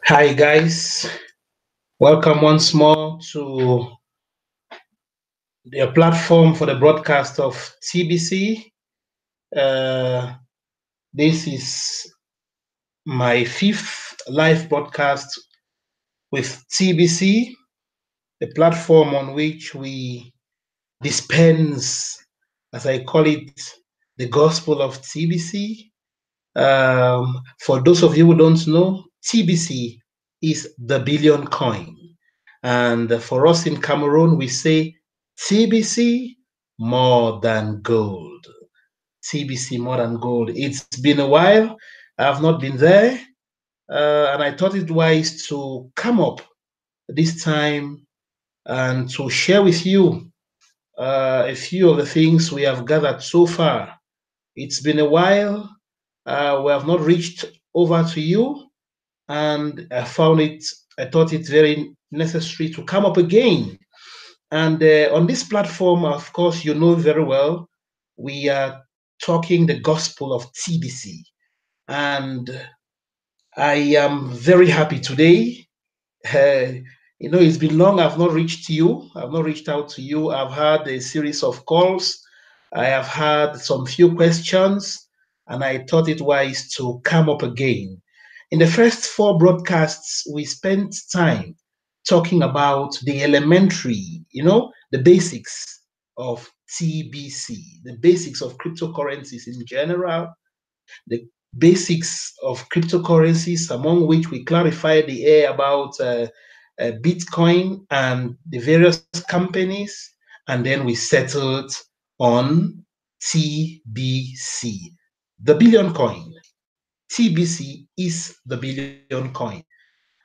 Hi, guys. Welcome once more to the platform for the broadcast of TBC. Uh, this is my fifth live broadcast with TBC, the platform on which we dispense, as I call it, the Gospel of TBC. For those of you who don't know, TBC is the billion coin. And for us in Cameroon, we say TBC more than gold. TBC more than gold. It's been a while. I have not been there. And I thought it wise to come up this time and to share with you a few of the things we have gathered so far. It's been a while. We have not reached over to you, and I thought it very necessary to come up again. And on this platform, of course, you know very well, we are talking the gospel of TBC. And I am very happy today. Uh, it's been long I've not reached you. I've not reached out to you. I've had a series of calls. I have had some few questions, and I thought it wise to come up again. In the first four broadcasts, we spent time talking about the elementary, the basics of TBC, the basics of cryptocurrencies in general, the basics of cryptocurrencies, among which we clarified the air about Bitcoin and the various companies, and then we settled on TBC, the billion coin. TBC is the billion coin.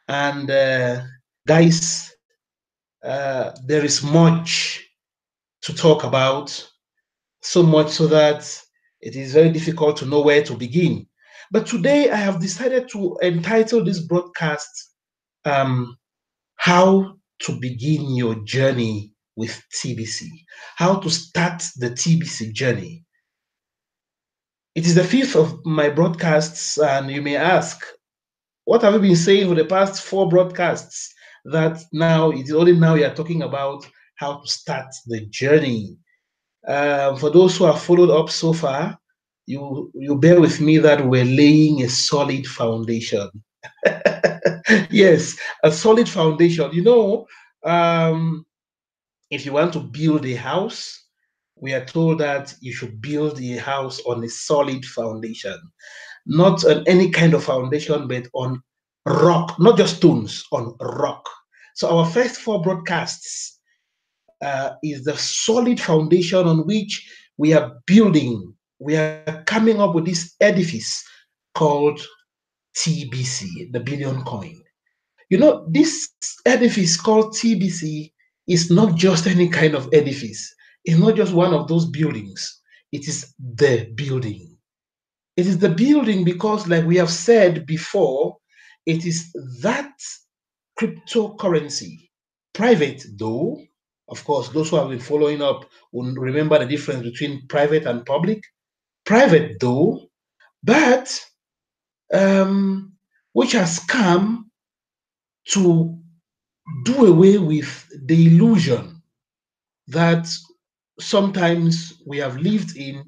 And guys, there is much to talk about, so much so that it is very difficult to know where to begin. But today I have decided to entitle this broadcast How to Begin Your Journey with TBC, how to start the TBC journey. It is the fifth of my broadcasts, and you may ask, what have you been saying for the past four broadcasts? That now it is only now you are talking about how to start the journey. For those who have followed up so far, you bear with me that we're laying a solid foundation. Yes, a solid foundation. Um, if you want to build a house, we are told that you should build a house on a solid foundation, not on any kind of foundation, but on rock, not just stones, on rock. So our first four broadcasts is the solid foundation on which we are building. We are coming up with this edifice called TBC, the billion coin. This edifice called TBC is not just any kind of edifice. It's not just one of those buildings. It is the building. It is the building because, like we have said before, it is that cryptocurrency, private though. Of course, those who have been following up will remember the difference between private and public. Private though, but which has come to do away with the illusion that sometimes we have lived in,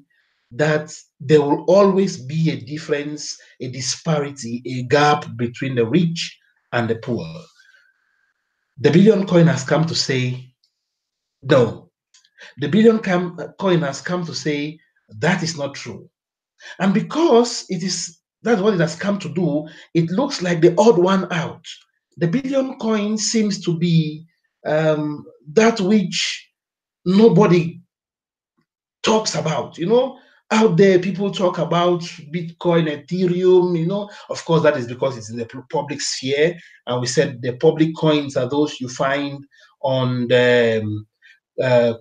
that there will always be a difference, a disparity, a gap between the rich and the poor. The billion coin has come to say no. The coin has come to say that is not true. And because that's what it has come to do, it looks like the odd one out. The billion coin seems to be that which nobody talks about. Out there, people talk about Bitcoin, Ethereum. Of course, that is because it's in the public sphere. And we said the public coins are those you find on the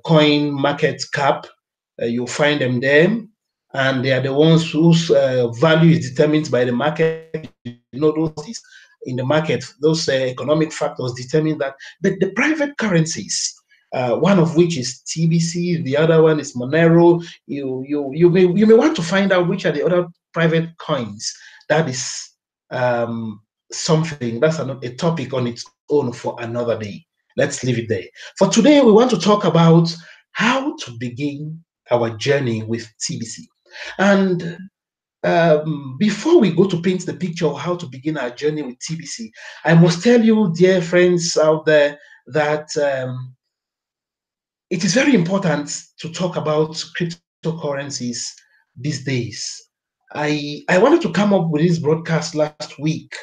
coin market cap. You'll find them there, and they are the ones whose value is determined by the market. Those in the market, those economic factors determine that. But the private currencies, one of which is TBC, the other one is Monero. You may want to find out which are the other private coins that is something. That's a topic on its own for another day. Let's leave it there. For today, we want to talk about how to begin our journey with TBC. And before we go to paint the picture of how to begin our journey with TBC, I must tell you, dear friends out there, that it is very important to talk about cryptocurrencies these days. I wanted to come up with this broadcast last week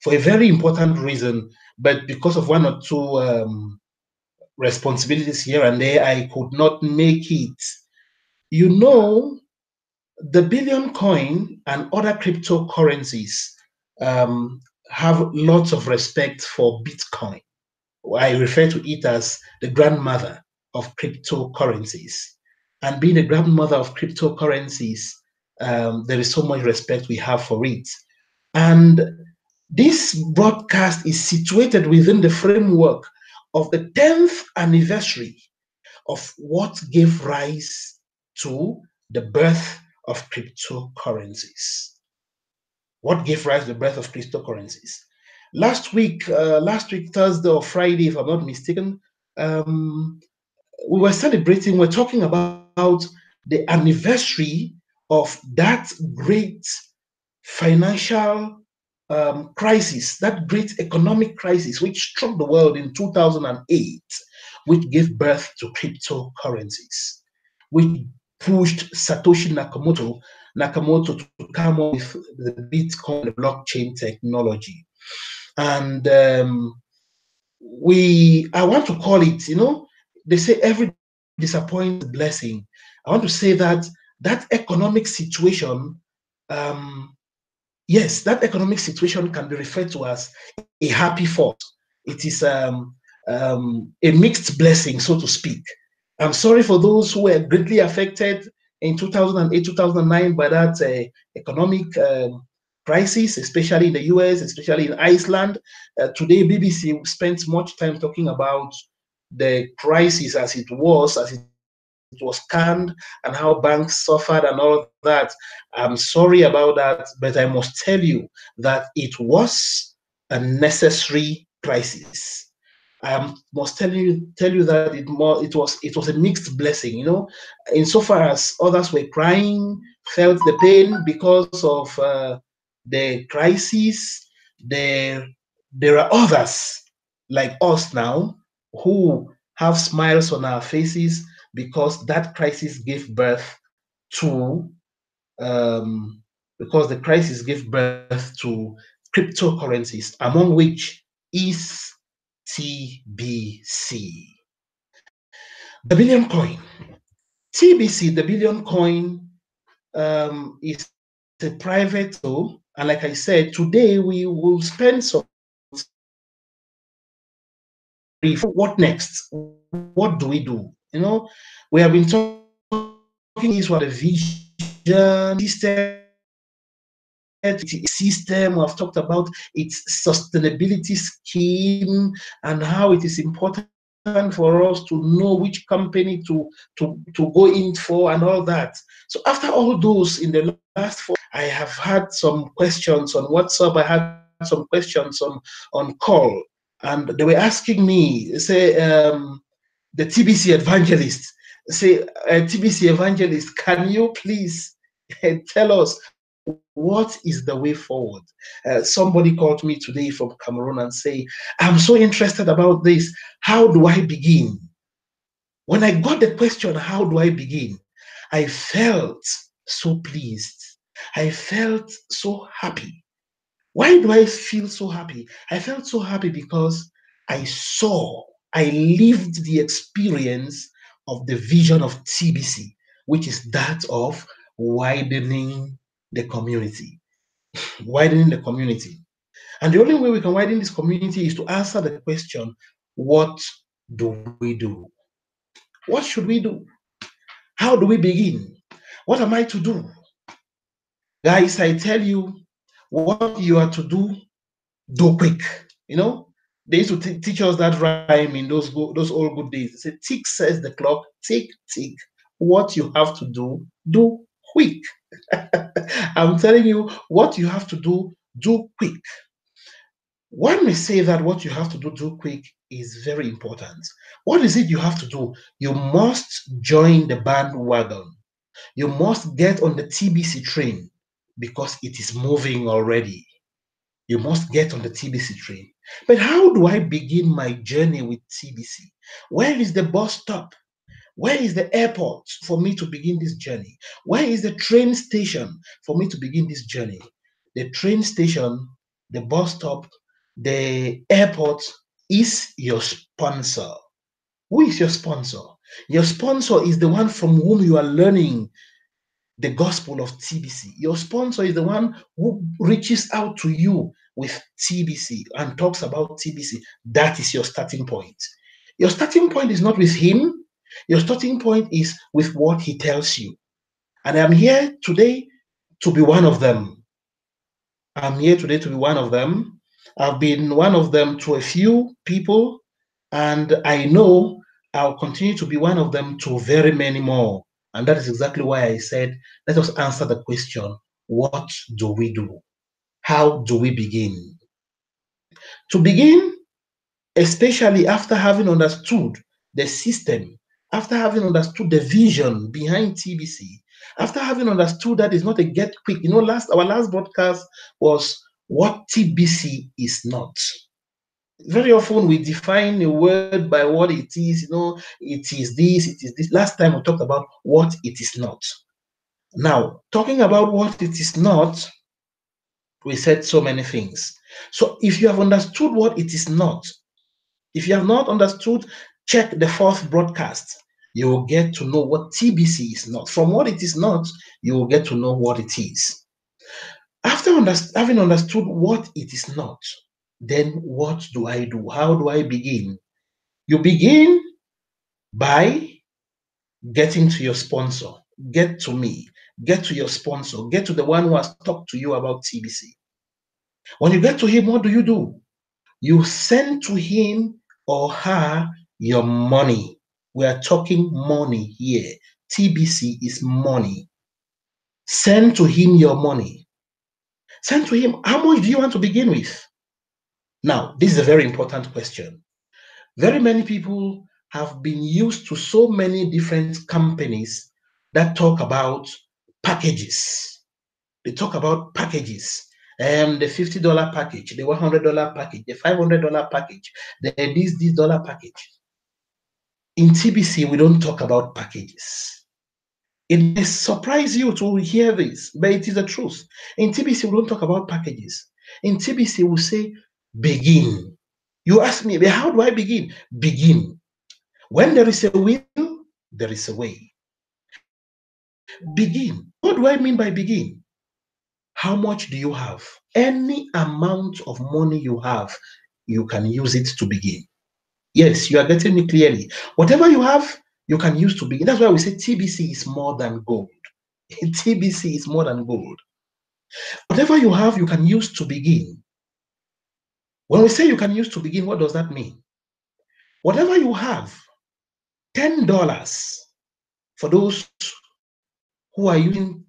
for a very important reason, but because of one or two responsibilities here and there, I could not make it. You know, the Billion coin and other cryptocurrencies um, have lots of respect for Bitcoin. I refer to it as the grandmother of cryptocurrencies. And being a grandmother of cryptocurrencies, there is so much respect we have for it. And this broadcast is situated within the framework of the 10th anniversary of what gave rise to the birth of cryptocurrencies. What gave rise to the birth of cryptocurrencies? Last week, Thursday or Friday, if I'm not mistaken, we were celebrating, we're talking about the anniversary of that great financial crisis, that great economic crisis, which struck the world in 2008, which gave birth to cryptocurrencies, which pushed Nakamoto to come up with the Bitcoin blockchain technology. And I want to call it, they say every disappointment is a blessing. I want to say that economic situation, yes, that economic situation can be referred to as a happy fault. It is a mixed blessing, so to speak. I'm sorry for those who were greatly affected in 2008, 2009 by that economic crisis, especially in the US, especially in Iceland. Today, BBC spent much time talking about the crisis as it was canned, and how banks suffered and all that. I'm sorry about that, but I must tell you that it was a necessary crisis. I must tell you that it was a mixed blessing, insofar as others were crying, felt the pain because of the crisis. There are others like us now who have smiles on our faces because that crisis gave birth to because the crisis gave birth to cryptocurrencies, among which is TBC. The Billion Coin. TBC, the Billion Coin, is a private tool. And like I said, today we will spend some what next? What do we do? We have been talking is what the vision system. We have talked about its sustainability scheme and how it is important for us to know which company to go in for and all that. So after all those, in the last 4, I have had some questions on WhatsApp. I had some questions on call, and they were asking me, say, the TBC evangelist, say, TBC evangelist, can you please tell us what is the way forward? Somebody called me today from Cameroon and say, I'm so interested about this. How do I begin? When I got the question, how do I begin? I felt so pleased. I felt so happy. Why do I feel so happy? I felt so happy because I lived the experience of the vision of TBC, which is that of widening the community. Widening the community. And the only way we can widen this community is to answer the question, what do we do? What should we do? How do we begin? What am I to do? Guys, I tell you, what you are to do quick. They used to teach us that rhyme in those old good days. They say, tick says the clock, tick, tick. What you have to do quick. I'm telling you, what you have to do quick. One may say that what you have to do quick is very important. What is it you have to do? You must join the bandwagon. You must get on the TBC train because it is moving already. You must get on the TBC train. But how do I begin my journey with TBC? Where is the bus stop? Where is the airport for me to begin this journey? Where is the train station for me to begin this journey? The train station, the bus stop, the airport is your sponsor. Who is your sponsor? Your sponsor is the one from whom you are learning the Gospel of TBC. Your sponsor is the one who reaches out to you with TBC and talks about TBC. That is your starting point. Your starting point is not with him. Your starting point is with what he tells you. And I'm here today to be one of them. I'm here today to be one of them. I've been one of them to a few people, and I know I'll continue to be one of them to very many more. And that is exactly why I said, let us answer the question, what do we do? How do we begin? To begin, especially after having understood the system, after having understood the vision behind TBC, after having understood that it's not a get quick, our last broadcast was what TBC is not. Very often we define a word by what it is, it is this, it is this. Last time we talked about what it is not. Now, talking about what it is not, we said so many things. So if you have understood what it is not, if you have not understood, check the fourth broadcast. You will get to know what TBC is not. From what it is not, you will get to know what it is. After having understood what it is not, then what do I do? How do I begin? You begin by getting to your sponsor. Get to me. Get to your sponsor. Get to the one who has talked to you about TBC. When you get to him, what do? You send to him or her your money. We are talking money here. TBC is money. Send to him your money. Send to him, how much do you want to begin with? Now, this is a very important question. Very many people have been used to so many different companies that talk about packages. They talk about packages. The $50 package, the $100 package, the $500 package, the this dollar package. In TBC, we don't talk about packages. It may surprise you to hear this, but it is the truth. In TBC, we don't talk about packages. In TBC, we say, begin. You ask me, but how do I begin? Begin. When there is a will, there is a way. Begin. What do I mean by begin? How much do you have? Any amount of money you have, you can use it to begin. Yes, you are getting me clearly. Whatever you have, you can use to begin. That's why we say TBC is more than gold. TBC is more than gold. Whatever you have, you can use to begin. When we say you can use to begin, what does that mean? Whatever you have, $10 for those who are using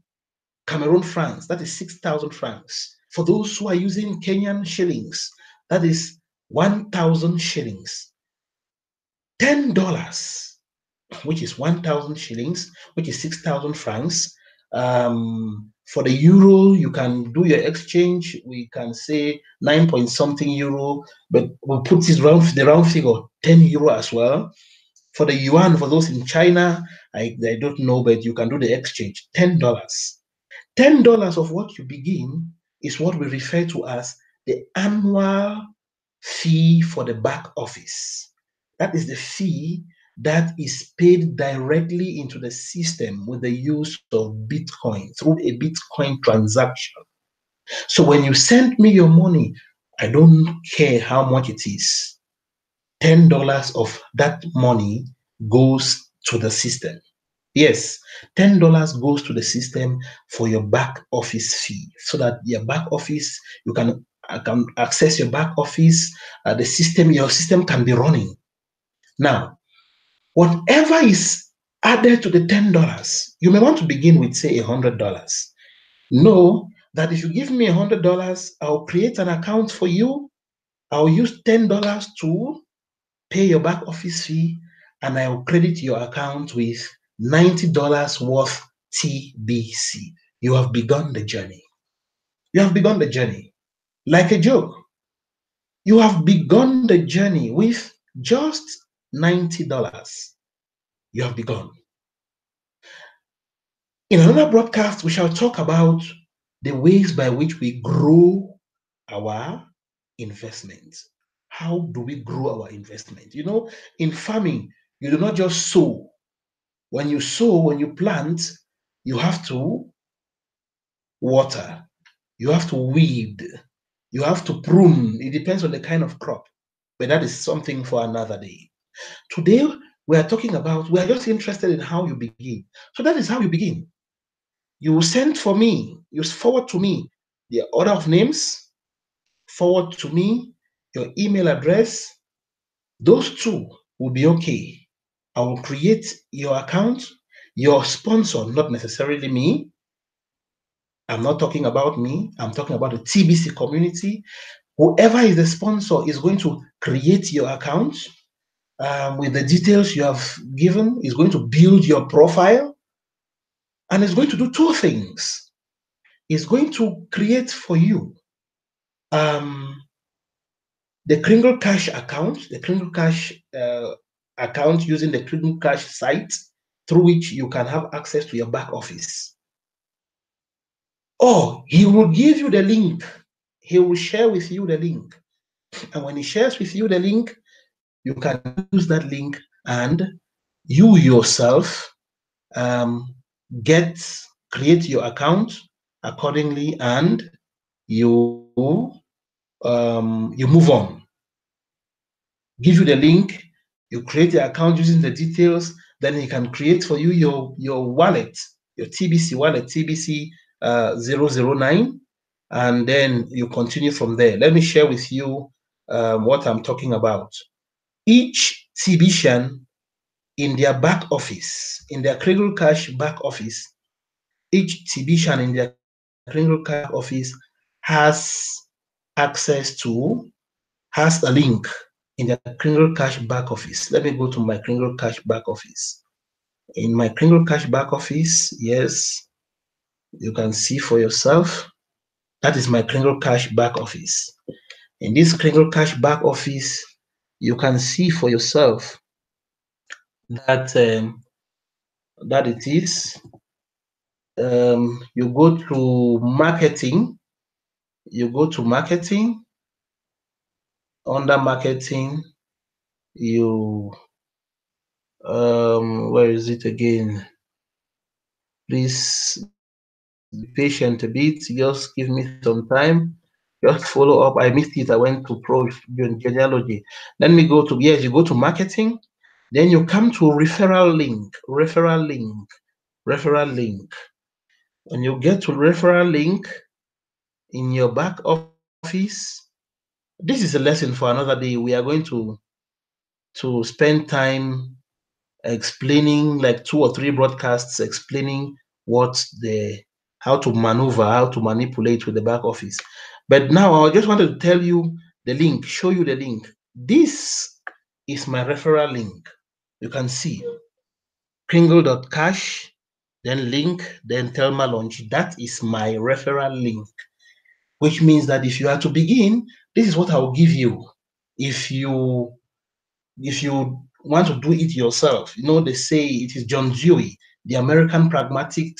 Cameroon francs, that is 6,000 francs. For those who are using Kenyan shillings, that is 1,000 shillings. $10, which is 1,000 shillings, which is 6,000 francs. For the euro, you can do your exchange. We can say 9 point something euro, but we'll put this the round figure, 10 euro as well. For the yuan, for those in China, I don't know, but you can do the exchange, $10. $10 of what you begin is what we refer to as the annual fee for the back office. That is the fee that is paid directly into the system with the use of Bitcoin through a Bitcoin transaction. So when you send me your money, I don't care how much it is. $10 of that money goes to the system. Yes, $10 goes to the system for your back office fee, so that your back office, you can access your back office, your system can be running. Now, whatever is added to the $10, you may want to begin with, say, $100. Know that if you give me $100, I'll create an account for you. I'll use $10 to pay your back office fee, and I will credit your account with $90 worth TBC. You have begun the journey. You have begun the journey. Like a joke. You have begun the journey with just $90. You have begun. In another broadcast, we shall talk about the ways by which we grow our investment. How do we grow our investment? You know, in farming, you do not just sow. When you sow, when you plant, you have to water, you have to weed, you have to prune. It depends on the kind of crop, but that is something for another day. Today, we are talking about, we are just interested in how you begin. So that is how you begin. You will send for me, you forward to me the order of names, forward to me your email address. Those two will be okay. I will create your account, your sponsor, not necessarily me. I'm not talking about me. I'm talking about the TBC community. Whoever is the sponsor is going to create your account with the details you have given, is going to build your profile, and is going to do two things. It's going to create for you the Kringle Cash account, the Kringle Cash account using the Kringle Cash site through which you can have access to your back office. Or he will give you the link. He will share with you the link. And when he shares with you the link, you can use that link and you yourself create your account accordingly, and you move on. Give you the link, you create the account using the details, then he can create for you your wallet, your TBC wallet, TBC 009, and then you continue from there. Let me share with you what I'm talking about. Each TBCian in their back office, in their Kringle Cash back office, each TBCian in their Kringle Cash office has access to, has a link in the Kringle Cash back office. Let me go to my Kringle Cash back office. In my Kringle Cash back office, yes, you can see for yourself. That is my Kringle Cash back office. In this Kringle Cash back office, you can see for yourself that that it is. You go to marketing. You go to marketing. Under marketing, you where is it again? Please be patient a bit. Just give me some time. Just follow up. I missed it. I went to genealogy. Let me go to, yes, you go to marketing. Then you come to referral link. When you get to referral link in your back office, this is a lesson for another day. We are going to spend time explaining, like 2 or 3 broadcasts explaining how to maneuver, how to manipulate with the back office. But now I just wanted to tell you the link, show you the link. This is my referral link. You can see Kringle.cash, then link, then Telma launch. That is my referral link, which means that if you are to begin, this is what I will give you. If you want to do it yourself, you know, they say it is John Dewey, the American pragmatic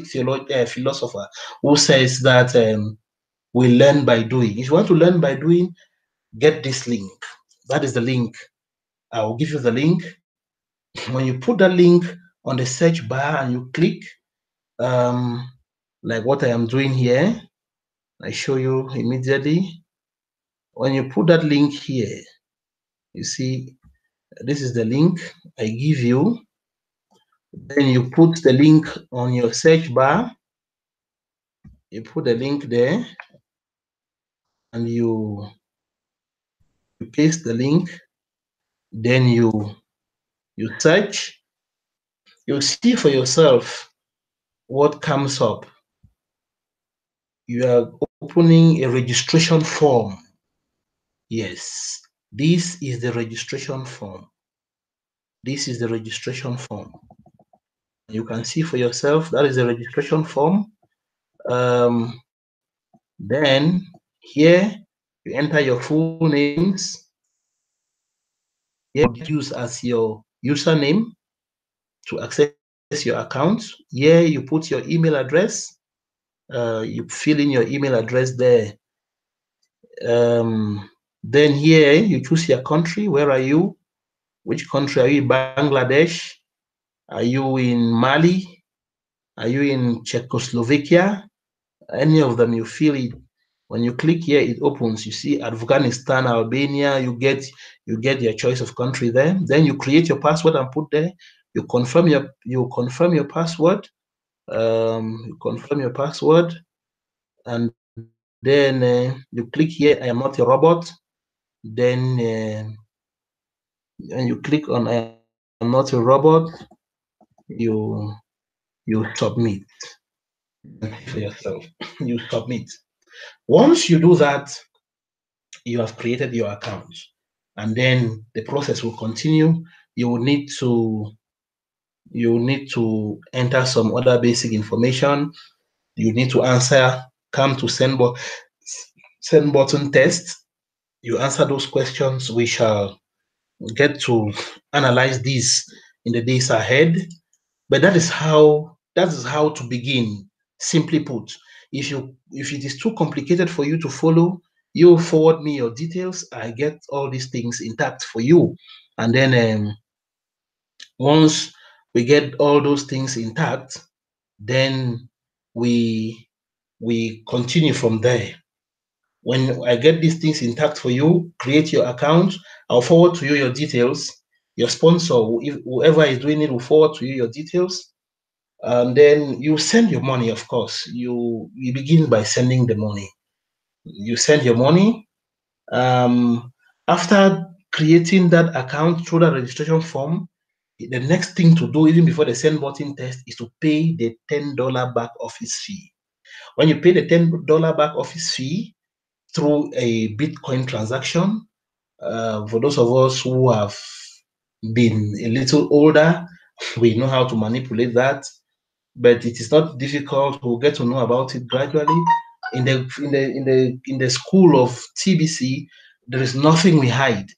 philosopher, who says that we learn by doing. If you want to learn by doing, get this link. That is the link. I will give you the link. When you put that link on the search bar and you click, like what I am doing here, I show you immediately. When you put that link here, you see, this is the link I give you. Then you put the link on your search bar. You put the link there, and you paste the link. Then you search. You see for yourself what comes up. You are opening a registration form. Yes, this is the registration form. This is the registration form. You can see for yourself, that is the registration form. Then here you enter your full names. Here you use as your username to access your account. Here you put your email address. You fill in your email address there. Then here you choose your country. Where are you? Which country are you in? Bangladesh? Are you in Mali? Are you in Czechoslovakia? Any of them, you fill it. When you click here, it opens. You see Afghanistan, Albania. You get your choice of country there. Then you create your password and put there. You confirm your password. You confirm your password, and then you click here. I am not a robot. Then and you click on I am not a robot. You submit for yourself. You submit. Once you do that, you have created your account, and then the process will continue. You will need to enter some other basic information. You need to come to send button test. You answer those questions. We shall get to analyze these in the days ahead. But that is how to begin. Simply put, if it is too complicated for you to follow, you forward me your details. I get all these things intact for you, and then once we get all those things intact, then we continue from there. When I get these things intact for you, create your account. I'll forward to you your details. Your sponsor, whoever is doing it, will forward to you your details. And then you send your money, of course. You begin by sending the money. You send your money. After creating that account through the registration form, the next thing to do, even before the send button test, is to pay the $10 back office fee. When you pay the $10 back office fee through a Bitcoin transaction, for those of us who have been a little older, we know how to manipulate that. But it is not difficult. We'll get to know about it gradually. In the school of TBC, there is nothing we hide.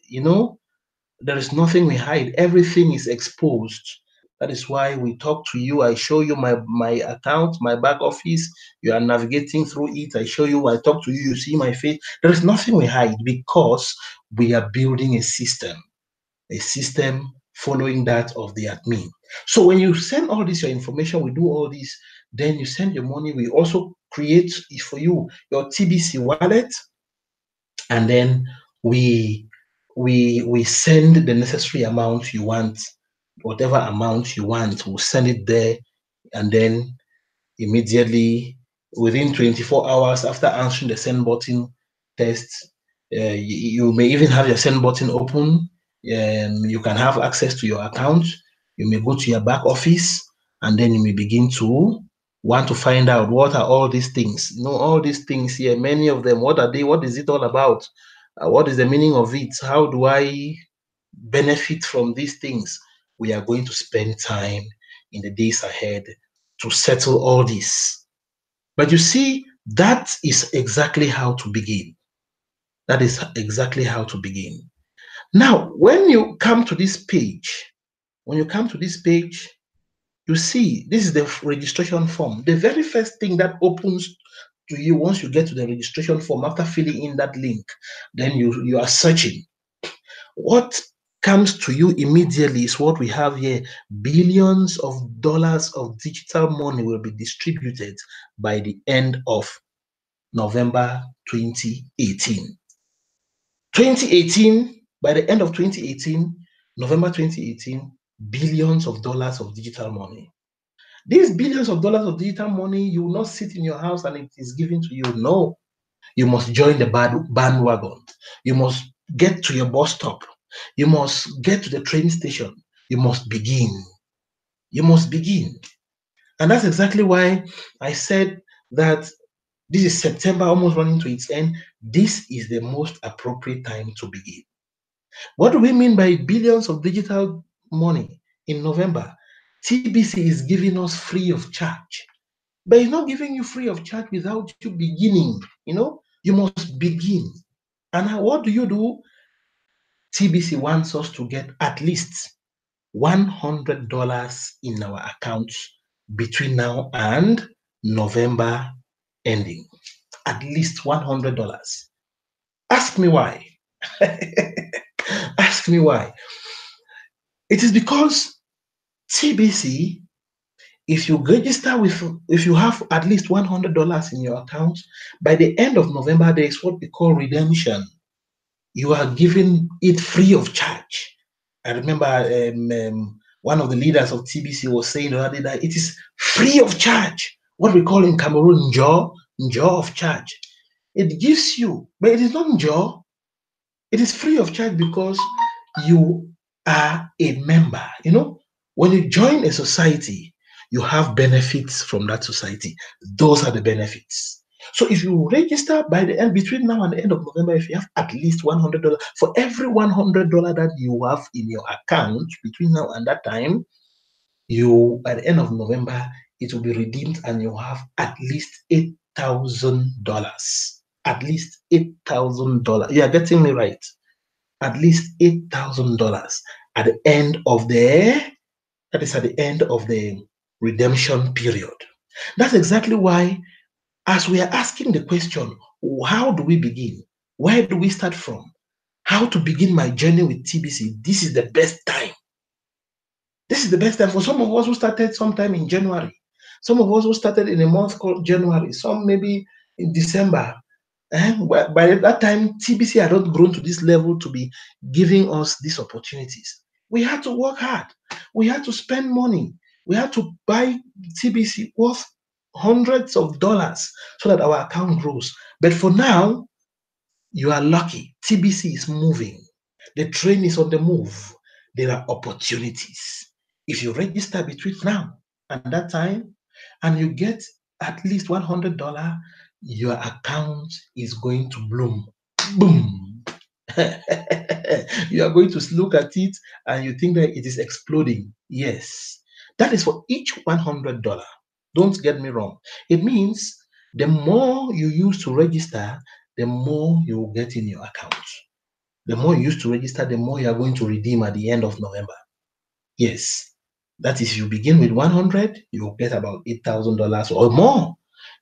There is nothing we hide. Everything is exposed. That is why we talk to you. I show you my account, my back office. You are navigating through it. I show you. I talk to you. You see my face. There is nothing we hide because we are building a system following that of the admin. So when you send all this, your information, we do all this, then you send your money. We also create for you your TBC wallet, and then we send the necessary amount you want, whatever amount you want, we'll send it there, and then immediately within 24 hours after answering the send button test, you may even have your send button open. You can have access to your account. You may go to your back office, and then you may begin to want to find out what are all these things. All these things here, many of them, what are they? What is it all about? What is the meaning of it? How do I benefit from these things? We are going to spend time in the days ahead to settle all this. But you see, that is exactly how to begin. That is exactly how to begin. Now, when you come to this page, you see this is the registration form. The very first thing that opens to you once you get to the registration form after filling in that link, then you are searching. What comes to you immediately is what we have here. Billions of dollars of digital money will be distributed by the end of November 2018. 2018, by the end of 2018, November 2018, billions of dollars of digital money. These billions of dollars of digital money, you will not sit in your house and it is given to you. No, you must join the bandwagon. You must get to your bus stop. You must get to the train station. You must begin. You must begin. And that's exactly why I said that This is September, almost running to its end. This is the most appropriate time to begin. What do we mean by billions of digital money in November? TBC is giving us free of charge, but it's not giving you free of charge without you beginning. You must begin. And what do? TBC wants us to get at least $100 in our accounts between now and November ending. At least $100. Ask me why. Ask me why. It is because TBC, if you have at least $100 in your account, by the end of November, there is what we call redemption. You are giving it free of charge. I remember one of the leaders of TBC was saying the other day that it is free of charge. What we call in Cameroon, jaw of charge. It gives you, but it is not jaw. It is free of charge because you are a member. When you join a society, you have benefits from that society. Those are the benefits. So if you register by the end, between now and the end of November, if you have at least $100, for every $100 that you have in your account between now and that time, at the end of November, it will be redeemed and you have at least $8,000. At least $8,000. You are getting me right. At least $8,000 at the end of the redemption period. That's exactly why, as we are asking the question, how do we begin? Where do we start from? How to begin my journey with TBC? This is the best time. This is the best time for some of us who started sometime in January. Some of us who started in a month called January. Some maybe in December. By that time, TBC had not grown to this level to be giving us these opportunities. We had to work hard. We had to spend money. We had to buy TBC worth hundreds of dollars so that our account grows. But for now, you are lucky. TBC is moving. The train is on the move. There are opportunities. If you register between now and that time, and you get at least $100, your account is going to bloom. Boom. You are going to look at it and you think that it is exploding. Yes. That is for each $100. Don't get me wrong. It means the more you use to register, the more you will get in your account. The more you use to register, the more you are going to redeem at the end of November. Yes. That is, if you begin with 100, you will get about $8,000 or more.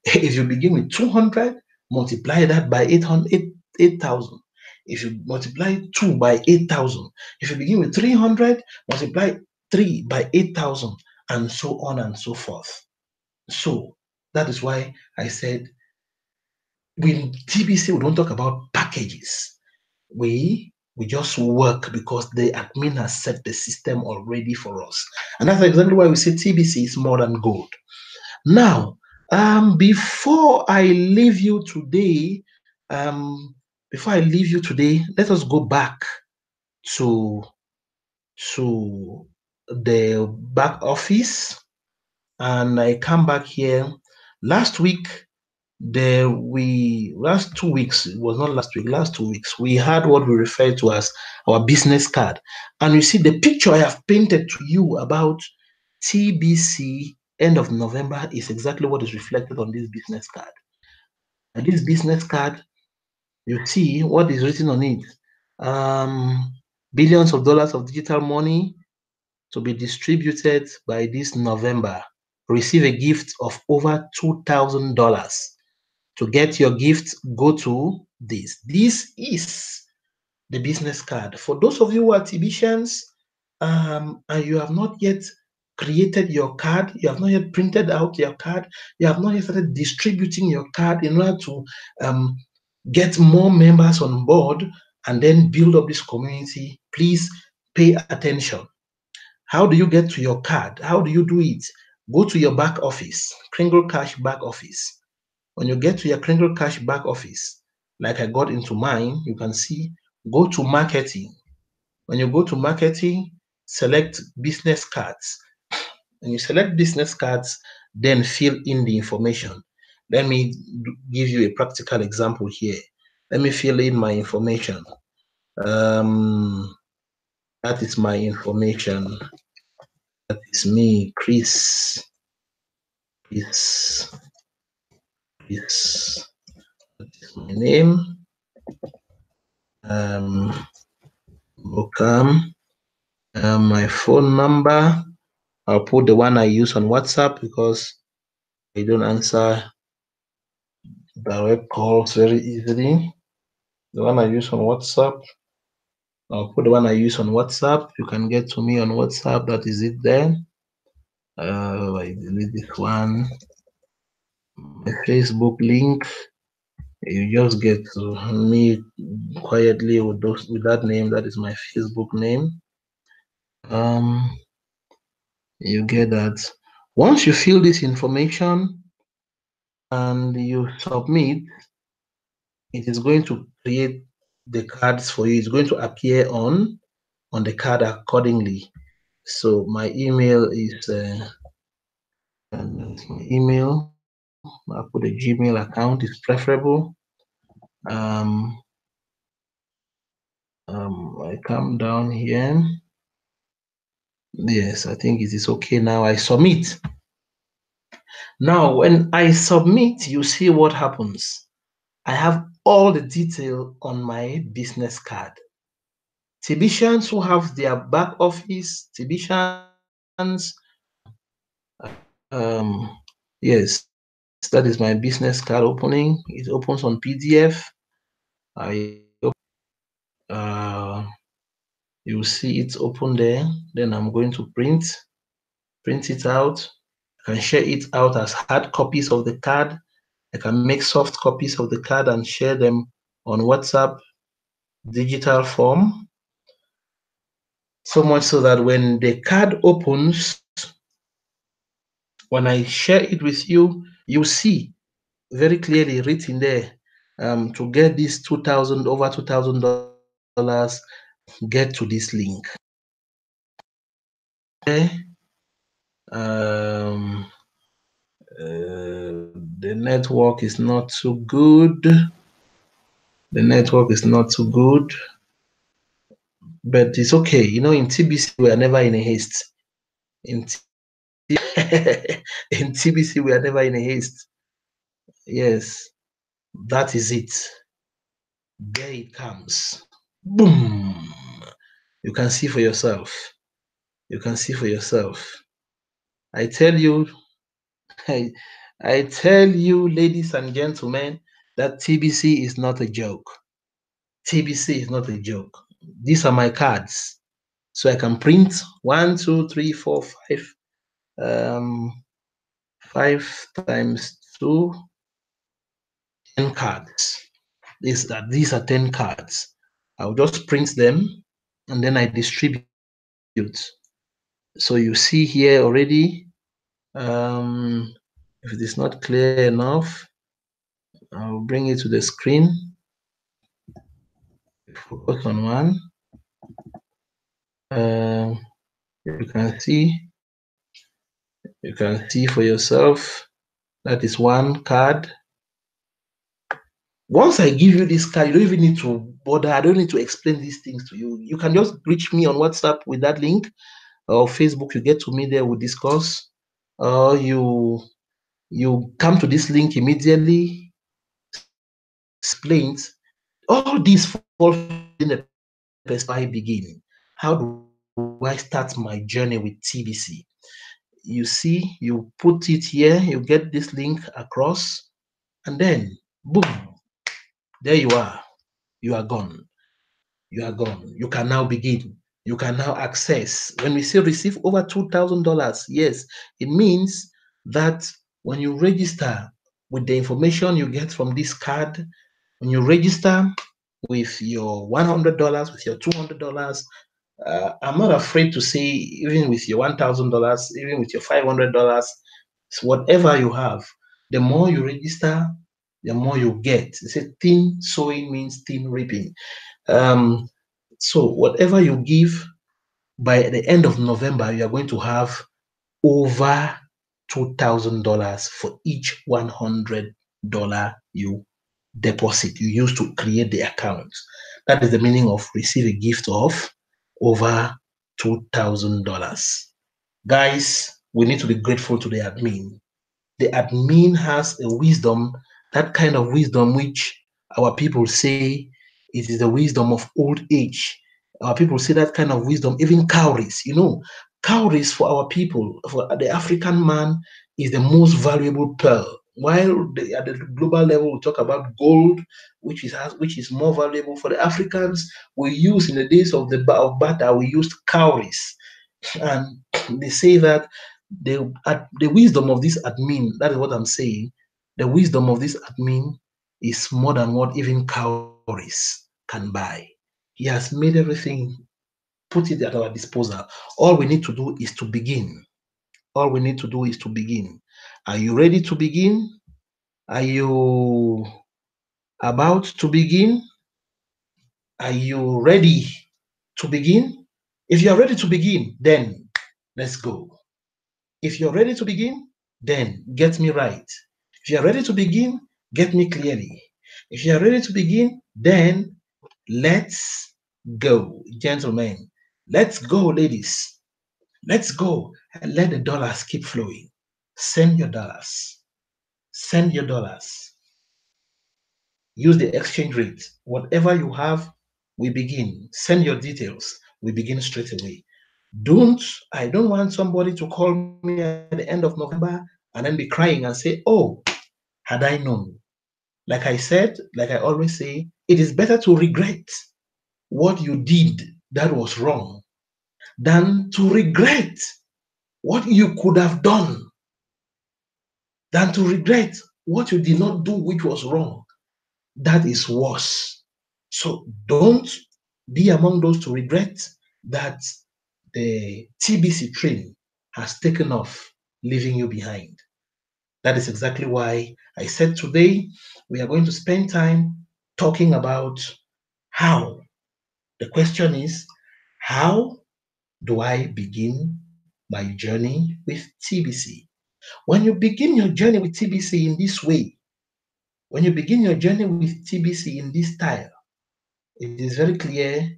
If you begin with 200, multiply that by 8,000. If you multiply 2 by 8,000. If you begin with 300, multiply 3 by 8,000, and so on and so forth. So that is why I said, with TBC, we don't talk about packages. We just work because the admin has set the system already for us. And that's exactly why we say TBC is more than gold. Now, before I leave you today, let us go back to the back office, and I come back here. Last 2 weeks, it was not last week, last 2 weeks, we had what we refer to as our business card. And you see the picture I have painted to you about TBC end of November is exactly what is reflected on this business card. And this business card, you see what is written on it. Billions of dollars of digital money to be distributed by this November. Receive a gift of over $2,000. To get your gift, go to this. This is the business card. For those of you who are TBCians, and you have not yet created your card, you have not yet printed out your card, you have not yet started distributing your card in order to get more members on board and then build up this community, please pay attention. How do you get to your card? How do you do it? Go to your back office, Kringle Cash back office. When you get to your Kringle Cash back office, like I got into mine, you can see, go to marketing. When you go to marketing, select business cards. When you select business cards, then fill in the information. Let me give you a practical example here. Let me fill in my information. That is my information. That is me, Chris. Chris. That is my name. Welcome. My phone number. I'll put the one I use on WhatsApp because I don't answer direct calls very easily. The one I use on WhatsApp. I'll put the one I use on WhatsApp. You can get to me on WhatsApp. That is it there. I delete this one. My Facebook link. You just get to me quietly with that name. That is my Facebook name. You get that. Once you fill this information and you submit, it is going to create the cards for you. It's going to appear on the card accordingly. So my email is my email. I'll put a Gmail account is preferable. I come down here. Yes, I think it is okay now. I submit. Now, when I submit, you see what happens. I have all the detail on my business card. TBCians who have their back office, TBCians, yes, that is my business card opening. It opens on PDF. You see it's open there. Then I'm going to print it out. I can share it out as hard copies of the card. I can make soft copies of the card and share them on WhatsApp digital form. So much so that when the card opens, when I share it with you, you see very clearly written there, to get this over $2,000, get to this link. Okay. The network is not too good. The network is not too good, but it's okay. You know, in TBC, we are never in a haste. In TBC, we are never in a haste. Yes, that is it. There it comes. Boom. You can see for yourself. You can see for yourself. I tell you, I tell you, ladies and gentlemen, that TBC is not a joke. TBC is not a joke. These are my cards. So I can print 1, 2, 3, 4, 5. 5 times 2, 10 cards. These are 10 cards. I'll just print them and then I distribute. So you see here already. If it is not clear enough, I'll bring it to the screen. Focus on one. You can see for yourself. That is one card. Once I give you this card, you don't even need to bother. I don't need to explain these things to you. You can just reach me on WhatsApp with that link, or Facebook. You get to me there, we discuss. Or you come to this link immediately. Explains all these fall in the perspective. Begin. How do I start my journey with TBC? You see, you put it here. You get this link across, and then boom, there you are. You are gone. You are gone. You can now begin. You can now access. When we say receive over $2,000, yes, it means that when you register with the information you get from this card, when you register with your $100, with your $200, I'm not afraid to say, even with your $1,000, even with your $500, whatever you have, the more you register, the more you get. They say thin sowing means thin reaping. So whatever you give, by the end of November, you are going to have over $2,000 for each $100 you deposit you use to create the account. That is the meaning of receive a gift of over $2,000. Guys, we need to be grateful to the admin. The admin has a wisdom, that kind of wisdom which our people say it is the wisdom of old age. Our people say that kind of wisdom, even cowries, cowries for our people, for the African man, is the most valuable pearl. While at the global level, we talk about gold, which is more valuable for the Africans. We use in the days of of barter, we used cowries, and they say that the wisdom of this admin, that is what I'm saying, the wisdom of this admin is more than what even cowries can buy. He has made everything, put it at our disposal. All we need to do is to begin. All we need to do is to begin. Are you ready to begin? Are you about to begin? Are you ready to begin? If you are ready to begin, then let's go. If you're ready to begin, then get me right. If you're ready to begin, get me clearly. If you're ready to begin, then let's go, gentlemen. Let's go, ladies. Let's go and let the dollars keep flowing. Send your dollars. Send your dollars. Use the exchange rate. Whatever you have, we begin. Send your details. We begin straight away. I don't want somebody to call me at the end of November and then be crying and say, oh, had I known. Like I said, like I always say, it is better to regret what you did that was wrong than to regret what you could have done, than to regret what you did not do which was wrong. That is worse. So don't be among those to regret that the TBC train has taken off, leaving you behind. That is exactly why I said today we are going to spend time talking about how. The question is, how do I begin my journey with TBC? When you begin your journey with TBC in this way, when you begin your journey with TBC in this style, it is very clear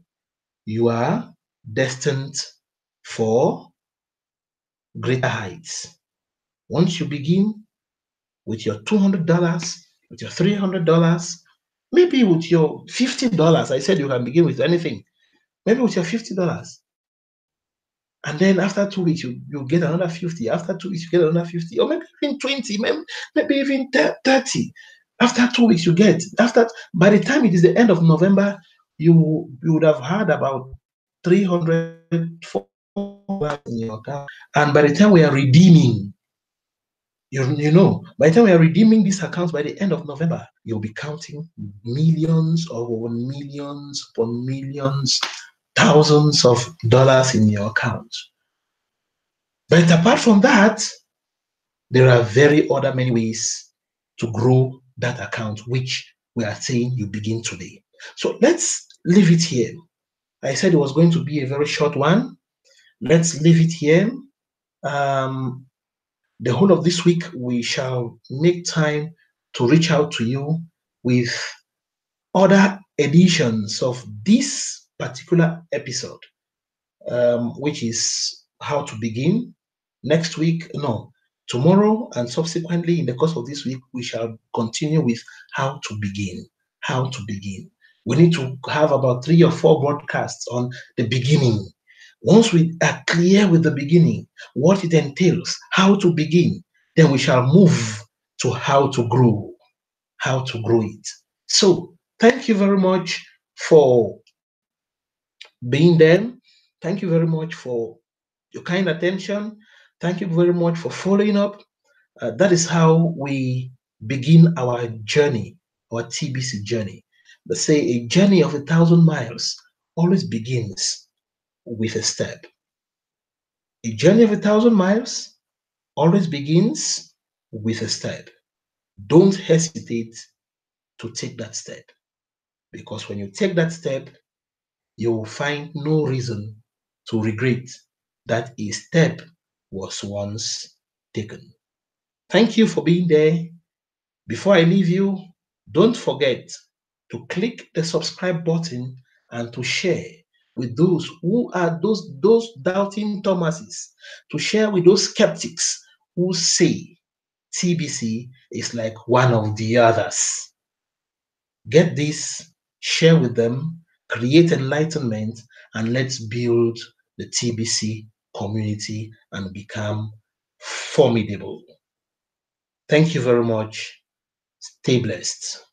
you are destined for greater heights. Once you begin with your $200, with your $300, maybe with your $50, I said you can begin with anything. Maybe with your $50. And then after 2 weeks, you get another 50. After 2 weeks, you get another 50. Or maybe even 20, maybe even 30. After 2 weeks, you get. By the time it is the end of November, you would have had about 300, $400 in your account. And by the time we are redeeming, by the time we are redeeming these accounts by the end of November, you'll be counting millions upon millions upon millions, thousands of dollars in your account. But apart from that, there are very other many ways to grow that account, which we are saying you begin today. So let's leave it here. I said it was going to be a very short one. Let's leave it here. The whole of this week, we shall make time to reach out to you with other editions of this particular episode, which is how to begin. Next week, no, tomorrow and subsequently in the course of this week, we shall continue with how to begin. How to begin. We need to have about 3 or 4 broadcasts on the beginning. Once we are clear with the beginning, what it entails, how to begin, then we shall move to how to grow it. So, thank you very much for being there. Thank you very much for your kind attention. Thank you very much for following up. That is how we begin our journey, our TBC journey. Let's say a journey of 1,000 miles always begins with a step. A journey of 1,000 miles always begins with a step. Don't hesitate to take that step, because when you take that step, you will find no reason to regret that a step was once taken. Thank you for being there. Before I leave you, don't forget to click the subscribe button and to share with those who are those doubting Thomases, to share with those skeptics who say TBC is like one of the others. Get this, share with them, create enlightenment, and let's build the TBC community and become formidable. Thank you very much. Stay blessed.